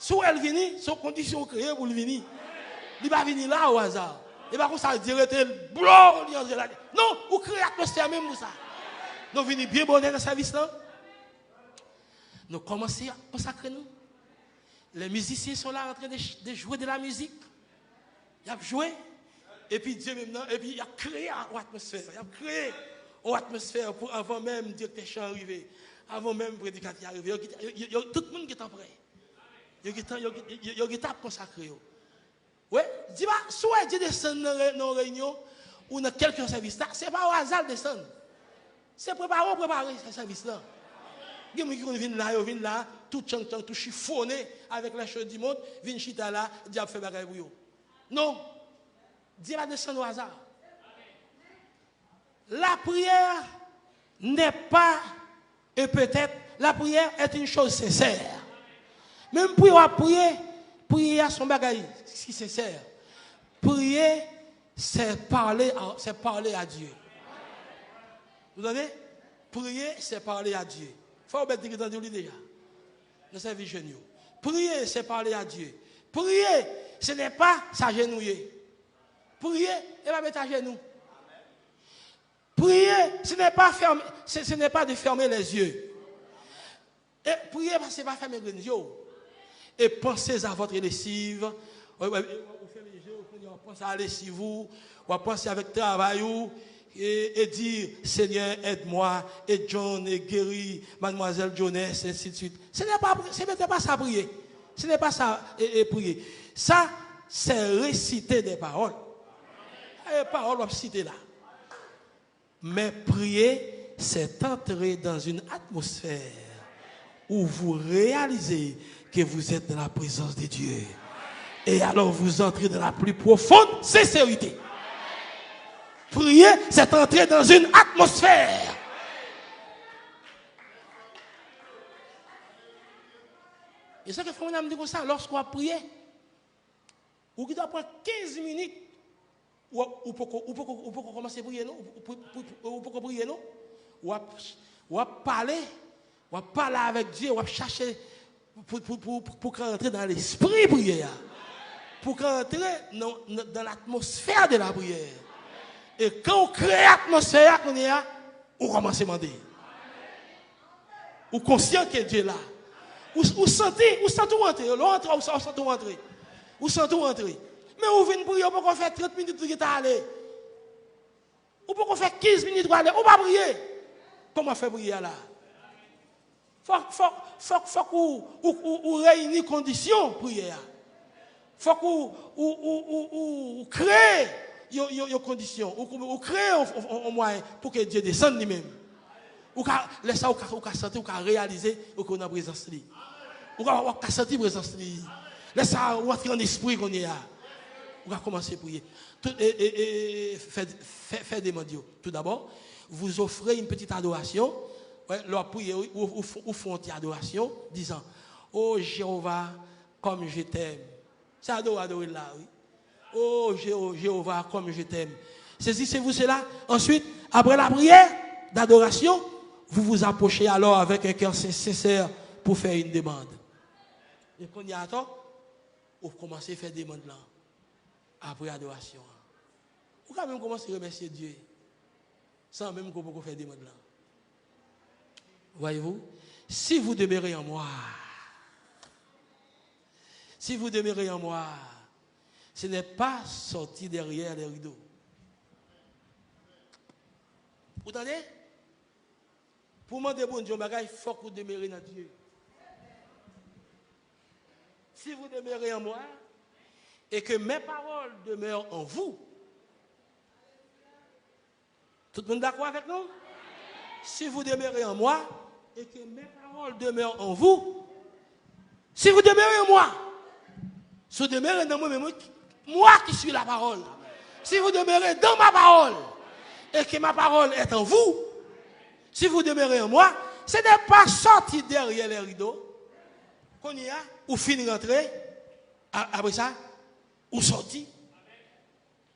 Si elle vient, son condition créée pour le venir. Il va venir là au hasard. Et pas comme ça, direct, blanc, non, vous créez l'atmosphère même pour ça. Nous venons bien bonheur dans le service là. Nous commençons à consacrer nous. Les musiciens sont là en train de jouer de la musique. Ils ont joué. Et puis Dieu maintenant, et puis il a créé une atmosphère. Il a créé une atmosphère pour avant même directeur chant arriver. Avant même le prédicateur arriver. Tout le monde qui est en prêt. Il y a une étape consacrée. Oui, dis-moi, soit Dieu descend dans nos réunions ou dans quelques services, ce n'est pas au hasard descendre. C'est préparer ce service-là. Il y a des gens qui viennent là, tout chantant, tout chiffonné avec la chose du monde, viennent chita là, diable fait bagaille pour eux. Non, Dieu va descendre au hasard. La prière n'est pas, et peut-être, la prière est une chose sincère. Même pour prier à son bagaille, ce qui est sincère. Prier, c'est parler à Dieu. Vous avez? Prier, c'est parler à Dieu. Il faut que vous entendiez déjà. Dans cette vision. Prier, c'est parler à Dieu. Prier, ce n'est pas s'agenouiller. Prier, et va mettre à genoux. Prier, ce n'est pas de fermer les yeux. Et prier, ce n'est pas fermer les yeux. Et pensez à votre lessive. Vous fermez les yeux, vous pensez à la lessive, vous pensez avec travail. Et dire, Seigneur, aide-moi, et John, et guéri, mademoiselle Jones, ainsi de suite. Ce n'est pas ça prier. Ce n'est pas ça et prier. Ça, c'est réciter des paroles. Les paroles, on va citer là. Mais prier, c'est entrer dans une atmosphère où vous réalisez que vous êtes dans la présence de Dieu. Et alors vous entrez dans la plus profonde sincérité. Prier, c'est entrer dans une atmosphère. Et ce que frère me dit comme ça, lorsqu'on a prié, ou qui doit prendre 15 minutes, ou pour commencer à prier, non? Ou pour prier, non? Ou à parler avec Dieu, ou à chercher pour rentrer dans l'esprit prière. Pour rentrer dans l'atmosphère de la prière. Et quand on crée l'atmosphère, on commence à demander. Ou conscient que Dieu est là. Ou sentez rentrer. Ou sentez rentrer. Mais vous venez prier, vous pouvez faire 30 minutes pour aller. Ou pouvez faire 15 minutes pour aller. Ou pas prier. Comment faire prier là? Faut que vous réunissez les conditions pour prier. Faut que vous créez les conditions. Vous créez un moyen pour que Dieu descende lui-même. Vous laissez ça, vous sentir, vous réaliser qu'on a la présence. Vous sentir la présence. Laissez ça, vous entrer en esprit qu'on est là. Vous allez commencer à prier. Faites des demandes. Tout d'abord, vous offrez une petite adoration. Leur prier, ou font une adoration, disant, oh Jéhovah, comme je t'aime. C'est adorer là, oui. Oh Jéhovah, comme je t'aime. Saisissez-vous cela. Ensuite, après la prière d'adoration, vous vous approchez alors avec un cœur sincère pour faire une demande. Et quand il y a temps, vous commencez à faire des demandes là. Après l'adoration. Vous pouvez même commencer à remercier Dieu. Sans même que vous faire des demandes là. Voyez-vous? Si vous demeurez en moi, ce n'est pas sorti derrière les rideaux. Vous entendez? Pour demander bon Dieu, il faut que vous demeurez dans Dieu. Si vous demeurez en moi et que mes paroles demeurent en vous, tout le monde d'accord avec nous? Si vous demeurez en moi et que mes paroles demeurent en vous, si vous demeurez en moi, si vous demeurez dans moi qui suis la parole, si vous demeurez dans ma parole et que ma parole est en vous, si vous demeurez en moi, ce n'est pas sorti derrière les rideaux qu'on y a, ou finir rentrer, après ça, ou sortir.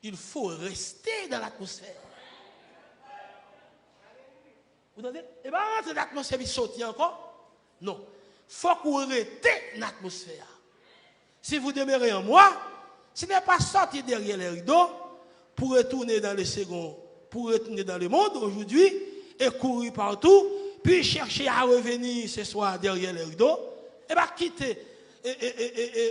Il faut rester dans l'atmosphère. Vous entendez? Et bien, rentrer dans l'atmosphère et sortir encore? Non. Il faut qu'on reste dans l'atmosphère. Si vous demeurez en moi, ce n'est pas sortir derrière les rideaux pour retourner dans le second, pour retourner dans le monde aujourd'hui et courir partout, puis chercher à revenir ce soir derrière les rideaux, et bien quitter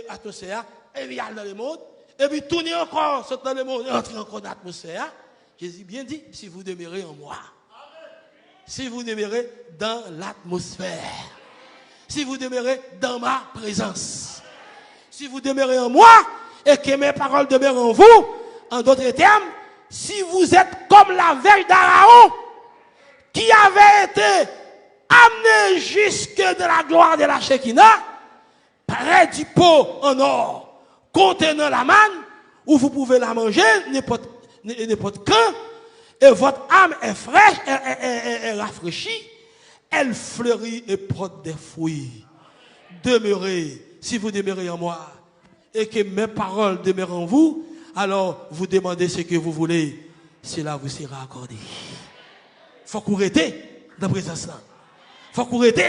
l'atmosphère, et puis aller dans le monde, et puis tourner encore, sortir dans le monde, et entrer encore dans l'atmosphère. Jésus bien dit, si vous demeurez en moi. Si vous demeurez dans l'atmosphère. Si vous demeurez dans ma présence. Si vous demeurez en moi et que mes paroles demeurent en vous, en d'autres termes, si vous êtes comme la veille d'Araon qui avait été amené jusque de la gloire de la Shekinah, près du pot en or contenant la manne, où vous pouvez la manger n'importe quand, et votre âme est fraîche, est rafraîchie, elle fleurit et porte des fruits. Demeurez, si vous demeurez en moi, et que mes paroles demeurent en vous, alors vous demandez ce que vous voulez, cela vous sera accordé. Faut qu'on reste dans la présence là. Faut qu'on reste